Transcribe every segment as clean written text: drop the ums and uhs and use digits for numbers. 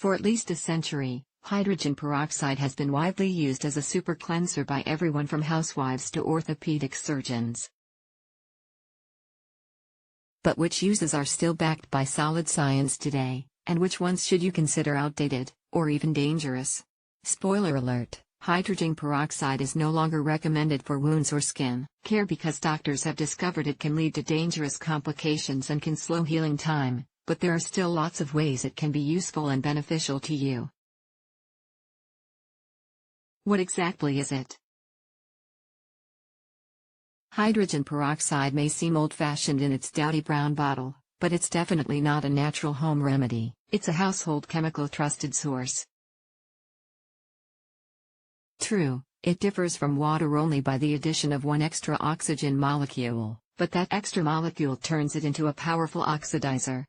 For at least a century, hydrogen peroxide has been widely used as a super cleanser by everyone from housewives to orthopedic surgeons. But which uses are still backed by solid science today, and which ones should you consider outdated, or even dangerous? Spoiler alert, hydrogen peroxide is no longer recommended for wounds or skin care because doctors have discovered it can lead to dangerous complications and can slow healing time, but there are still lots of ways it can be useful and beneficial to you. What exactly is it? Hydrogen peroxide may seem old-fashioned in its dowdy brown bottle, but it's definitely not a natural home remedy. It's a household chemical trusted source. True, it differs from water only by the addition of one extra oxygen molecule, but that extra molecule turns it into a powerful oxidizer.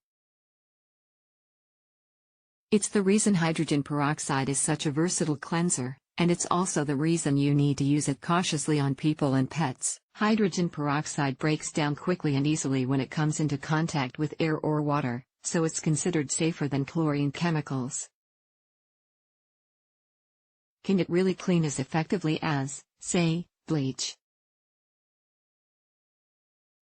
It's the reason hydrogen peroxide is such a versatile cleanser, and it's also the reason you need to use it cautiously on people and pets. Hydrogen peroxide breaks down quickly and easily when it comes into contact with air or water, so it's considered safer than chlorine chemicals. Can it really clean as effectively as, say, bleach?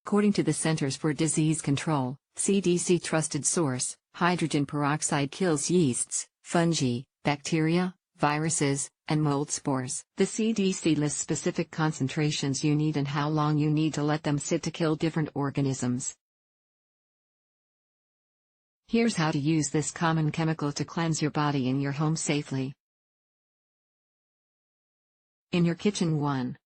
According to the Centers for Disease Control, CDC trusted source, hydrogen peroxide kills yeasts, fungi, bacteria, viruses, and mold spores. The CDC lists specific concentrations you need and how long you need to let them sit to kill different organisms. Here's how to use this common chemical to cleanse your body in your home safely. In your kitchen. 1.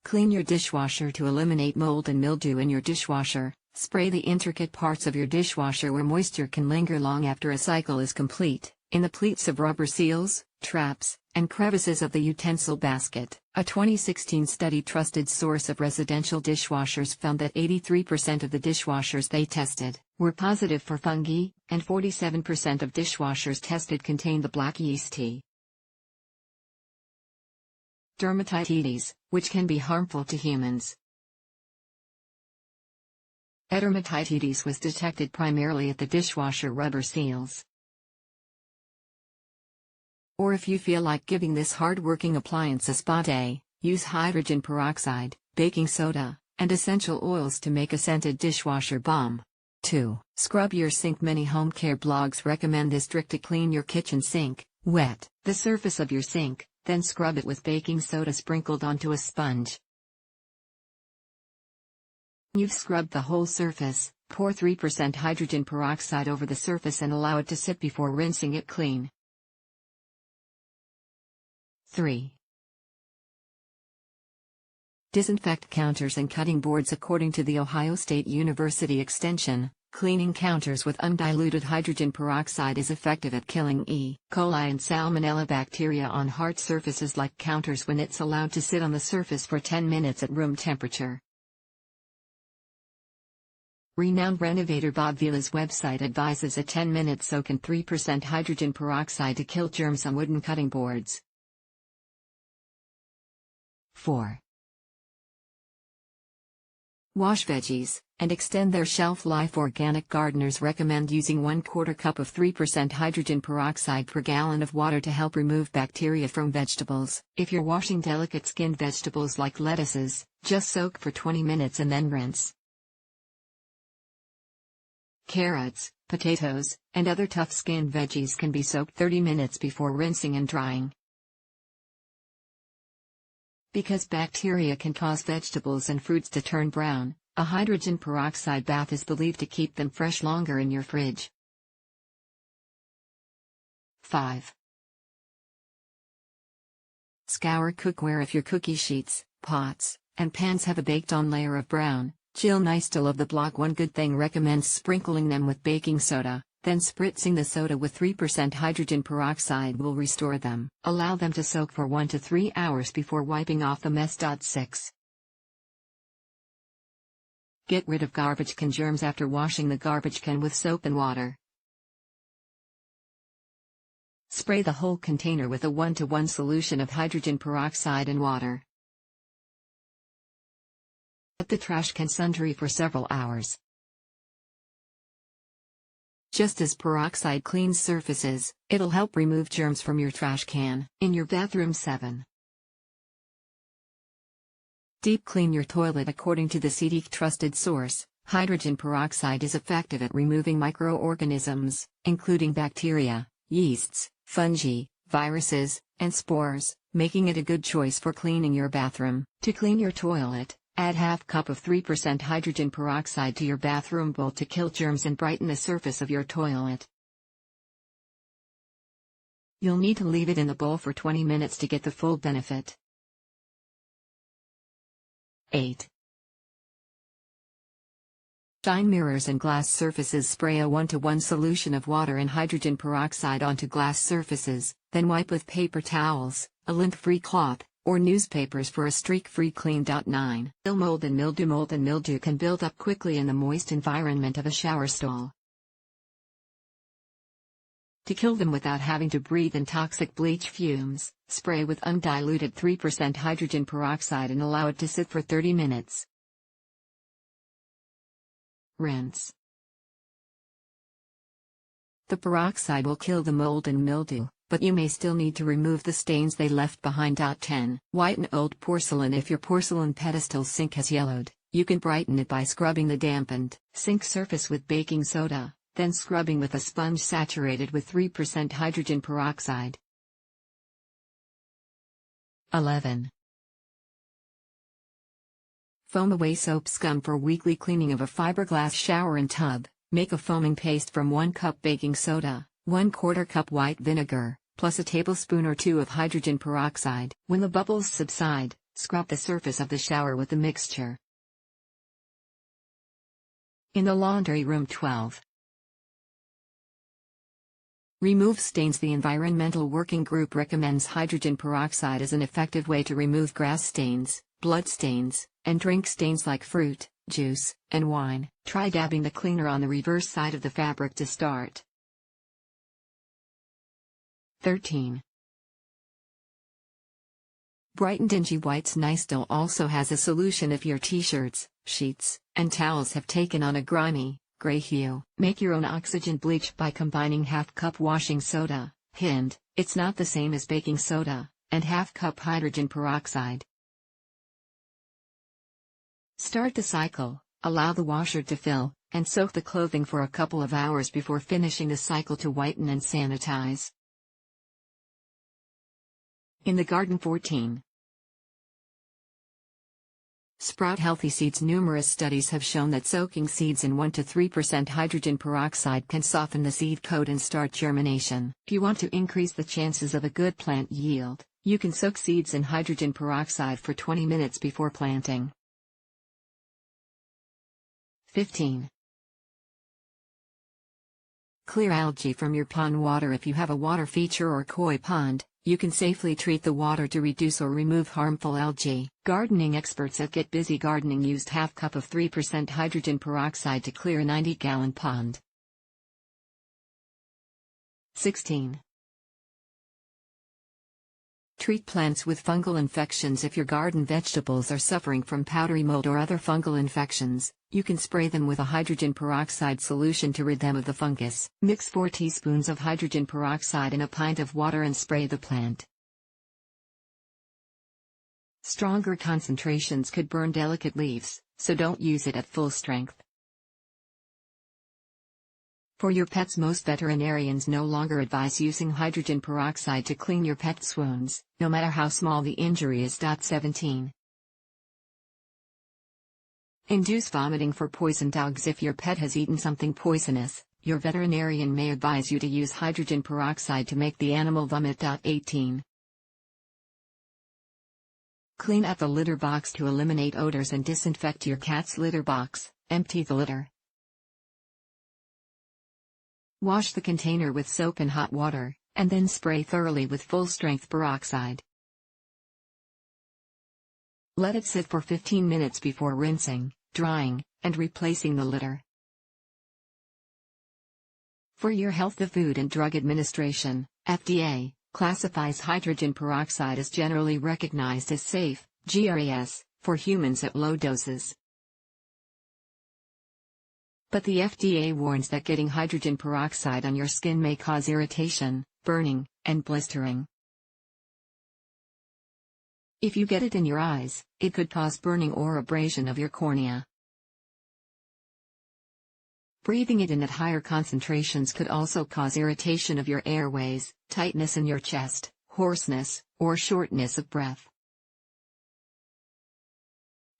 Clean your dishwasher to eliminate mold and mildew in your dishwasher. Spray the intricate parts of your dishwasher where moisture can linger long after a cycle is complete, in the pleats of rubber seals, traps, and crevices of the utensil basket. A 2016 study trusted source of residential dishwashers found that 83% of the dishwashers they tested were positive for fungi, and 47% of dishwashers tested contained the black yeast tea. Dermatitis, which can be harmful to humans. Dermatitis was detected primarily at the dishwasher rubber seals. Or if you feel like giving this hard-working appliance a spa day, use hydrogen peroxide, baking soda, and essential oils to make a scented dishwasher balm. 2. Scrub your sink. Many home care blogs recommend this trick to clean your kitchen sink. Wet the surface of your sink, then scrub it with baking soda sprinkled onto a sponge. You've scrubbed the whole surface, pour 3% hydrogen peroxide over the surface and allow it to sit before rinsing it clean. 3. Disinfect counters and cutting boards. According to the Ohio State University Extension, cleaning counters with undiluted hydrogen peroxide is effective at killing E. coli and salmonella bacteria on hard surfaces like counters when it's allowed to sit on the surface for 10 minutes at room temperature. Renowned renovator Bob Vila's website advises a 10-minute soak in 3% hydrogen peroxide to kill germs on wooden cutting boards. 4. Wash veggies, and extend their shelf life. Organic gardeners recommend using 1/4 cup of 3% hydrogen peroxide per gallon of water to help remove bacteria from vegetables. If you're washing delicate skinned vegetables like lettuces, just soak for 20 minutes and then rinse. Carrots, potatoes, and other tough-skinned veggies can be soaked 30 minutes before rinsing and drying. Because bacteria can cause vegetables and fruits to turn brown, a hydrogen peroxide bath is believed to keep them fresh longer in your fridge. 5. Scour cookware. If your cookie sheets, pots, and pans have a baked-on layer of brown, Jill Neistel of the blog One Good Thing recommends sprinkling them with baking soda, then spritzing the soda with 3% hydrogen peroxide will restore them. Allow them to soak for 1 to 3 hours before wiping off the mess. 6. Get rid of garbage can germs after washing the garbage can with soap and water. Spray the whole container with a 1-to-1 solution of hydrogen peroxide and water. Let the trash can sun dry for several hours. Just as peroxide cleans surfaces, it'll help remove germs from your trash can. In your bathroom. 7. Deep clean your toilet. According to the CDC trusted source, hydrogen peroxide is effective at removing microorganisms, including bacteria, yeasts, fungi, viruses, and spores, making it a good choice for cleaning your bathroom. To clean your toilet, add half cup of 3% hydrogen peroxide to your bathroom bowl to kill germs and brighten the surface of your toilet. You'll need to leave it in the bowl for 20 minutes to get the full benefit. 8. Shine mirrors and glass surfaces. Spray a 1:1 solution of water and hydrogen peroxide onto glass surfaces, then wipe with paper towels, a lint-free cloth, or newspapers for a streak-free clean. 9. Mold and mildew. Mold and mildew can build up quickly in the moist environment of a shower stall. To kill them without having to breathe in toxic bleach fumes, spray with undiluted 3% hydrogen peroxide and allow it to sit for 30 minutes. Rinse. The peroxide will kill the mold and mildew, but you may still need to remove the stains they left behind. 10. Whiten old porcelain. If your porcelain pedestal sink has yellowed, you can brighten it by scrubbing the dampened sink surface with baking soda, then scrubbing with a sponge saturated with 3% hydrogen peroxide. 11. Foam away soap scum. For weekly cleaning of a fiberglass shower and tub, make a foaming paste from 1 cup baking soda, 1/4 cup white vinegar, plus a tablespoon or 2 of hydrogen peroxide. When the bubbles subside, scrub the surface of the shower with the mixture. In the laundry room. 12. Remove stains. The Environmental Working Group recommends hydrogen peroxide as an effective way to remove grass stains, blood stains, and drink stains like fruit, juice, and wine. Try dabbing the cleaner on the reverse side of the fabric to start. 13. Brighten dingy whites. Nysteel also has a solution if your t-shirts, sheets, and towels have taken on a grimy, gray hue. Make your own oxygen bleach by combining half cup washing soda, hint, it's not the same as baking soda, and half cup hydrogen peroxide. Start the cycle, allow the washer to fill, and soak the clothing for a couple of hours before finishing the cycle to whiten and sanitize. In the garden. 14. Sprout healthy seeds. Numerous studies have shown that soaking seeds in 1 to 3% hydrogen peroxide can soften the seed coat and start germination. If you want to increase the chances of a good plant yield, you can soak seeds in hydrogen peroxide for 20 minutes before planting. 15. Clear algae from your pond water. If you have a water feature or koi pond, you can safely treat the water to reduce or remove harmful algae. Gardening experts at Get Busy Gardening used half cup of 3% hydrogen peroxide to clear a 90-gallon pond. 16. Treat plants with fungal infections. If your garden vegetables are suffering from powdery mold or other fungal infections, you can spray them with a hydrogen peroxide solution to rid them of the fungus. Mix 4 teaspoons of hydrogen peroxide in a pint of water and spray the plant. Stronger concentrations could burn delicate leaves, so don't use it at full strength. For your pets, most veterinarians no longer advise using hydrogen peroxide to clean your pet's wounds, no matter how small the injury is. 17. Induce vomiting for poison dogs. If your pet has eaten something poisonous, your veterinarian may advise you to use hydrogen peroxide to make the animal vomit. 18. Clean up the litter box to eliminate odors and disinfect your cat's litter box. Empty the litter. Wash the container with soap and hot water, and then spray thoroughly with full-strength peroxide. Let it sit for 15 minutes before rinsing, drying, and replacing the litter. For your health, the Food and Drug Administration, FDA, classifies hydrogen peroxide as generally recognized as safe, GRAS, for humans at low doses. But the FDA warns that getting hydrogen peroxide on your skin may cause irritation, burning, and blistering. If you get it in your eyes, it could cause burning or abrasion of your cornea. Breathing it in at higher concentrations could also cause irritation of your airways, tightness in your chest, hoarseness, or shortness of breath.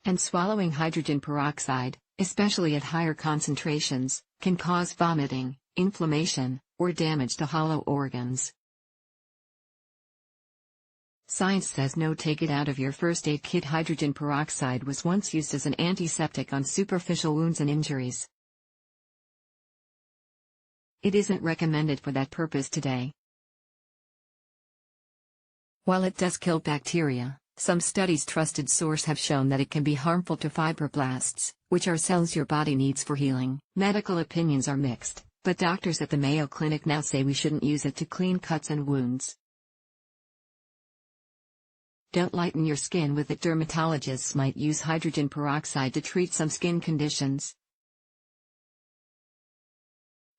And swallowing hydrogen peroxide, especially at higher concentrations, can cause vomiting, inflammation, or damage to hollow organs. Science says no. Take it out of your first aid kit. Hydrogen peroxide was once used as an antiseptic on superficial wounds and injuries. It isn't recommended for that purpose today. While it does kill bacteria, some studies trusted source have shown that it can be harmful to fibroblasts, which are cells your body needs for healing. Medical opinions are mixed, but doctors at the Mayo Clinic now say we shouldn't use it to clean cuts and wounds. Don't lighten your skin with it. Dermatologists might use hydrogen peroxide to treat some skin conditions,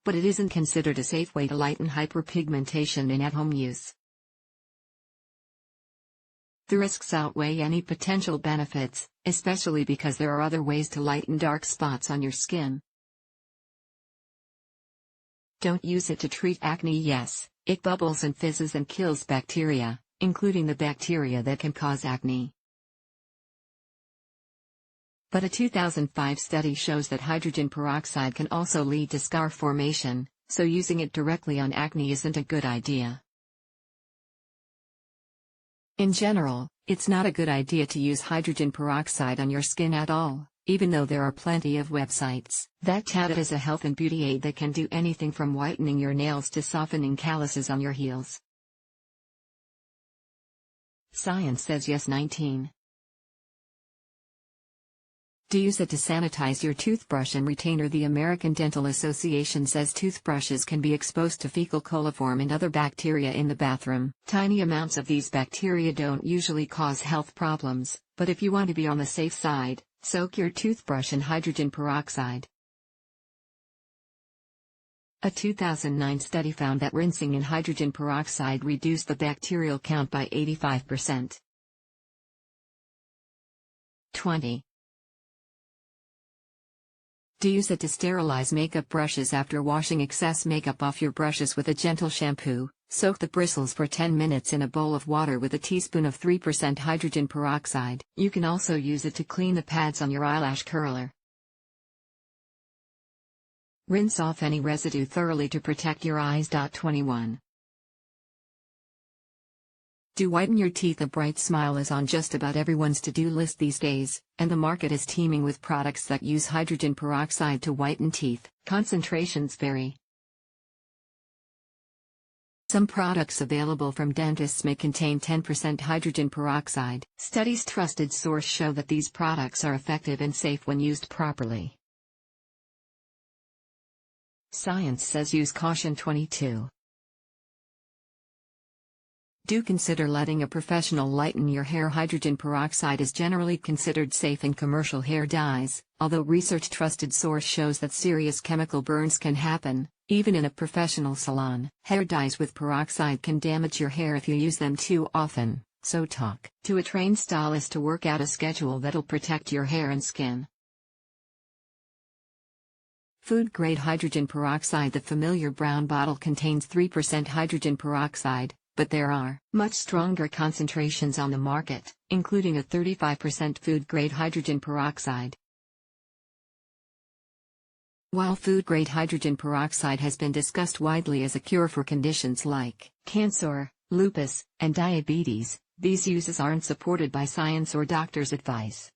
but it isn't considered a safe way to lighten hyperpigmentation in at-home use. The risks outweigh any potential benefits, especially because there are other ways to lighten dark spots on your skin. Don't use it to treat acne. Yes, it bubbles and fizzes and kills bacteria, including the bacteria that can cause acne. But a 2005 study shows that hydrogen peroxide can also lead to scar formation, so using it directly on acne isn't a good idea. In general, it's not a good idea to use hydrogen peroxide on your skin at all, even though there are plenty of websites that tout it as a health and beauty aid that can do anything from whitening your nails to softening calluses on your heels. Science says yes. 19. Do use it to sanitize your toothbrush and retainer. The American Dental Association says toothbrushes can be exposed to fecal coliform and other bacteria in the bathroom. Tiny amounts of these bacteria don't usually cause health problems, but if you want to be on the safe side, soak your toothbrush in hydrogen peroxide. A 2009 study found that rinsing in hydrogen peroxide reduced the bacterial count by 85%. 20. Do use it to sterilize makeup brushes. After washing excess makeup off your brushes with a gentle shampoo, soak the bristles for 10 minutes in a bowl of water with a teaspoon of 3% hydrogen peroxide. You can also use it to clean the pads on your eyelash curler. Rinse off any residue thoroughly to protect your eyes. 21. Do whiten your teeth. A bright smile is on just about everyone's to-do list these days, and the market is teeming with products that use hydrogen peroxide to whiten teeth. Concentrations vary. Some products available from dentists may contain 10% hydrogen peroxide. Studies trusted source show that these products are effective and safe when used properly. Science says use caution. 22. Do consider letting a professional lighten your hair. Hydrogen peroxide is generally considered safe in commercial hair dyes, although research trusted source shows that serious chemical burns can happen, even in a professional salon. Hair dyes with peroxide can damage your hair if you use them too often, so talk to a trained stylist to work out a schedule that'll protect your hair and skin. Food-grade hydrogen peroxide. The familiar brown bottle contains 3% hydrogen peroxide, but there are much stronger concentrations on the market, including a 35% food-grade hydrogen peroxide. While food-grade hydrogen peroxide has been discussed widely as a cure for conditions like cancer, lupus, and diabetes, these uses aren't supported by science or doctor's advice.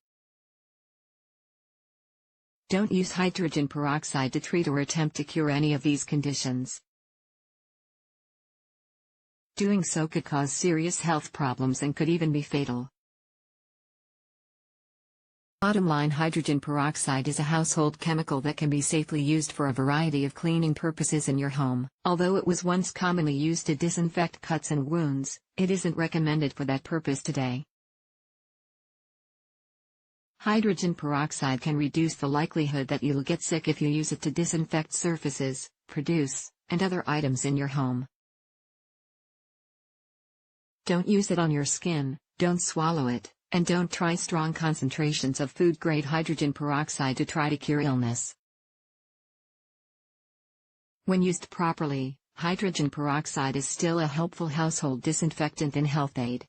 Don't use hydrogen peroxide to treat or attempt to cure any of these conditions. Doing so could cause serious health problems and could even be fatal. Bottom line: hydrogen peroxide is a household chemical that can be safely used for a variety of cleaning purposes in your home. Although it was once commonly used to disinfect cuts and wounds, it isn't recommended for that purpose today. Hydrogen peroxide can reduce the likelihood that you'll get sick if you use it to disinfect surfaces, produce, and other items in your home. Don't use it on your skin, don't swallow it, and don't try strong concentrations of food-grade hydrogen peroxide to try to cure illness. When used properly, hydrogen peroxide is still a helpful household disinfectant and health aid.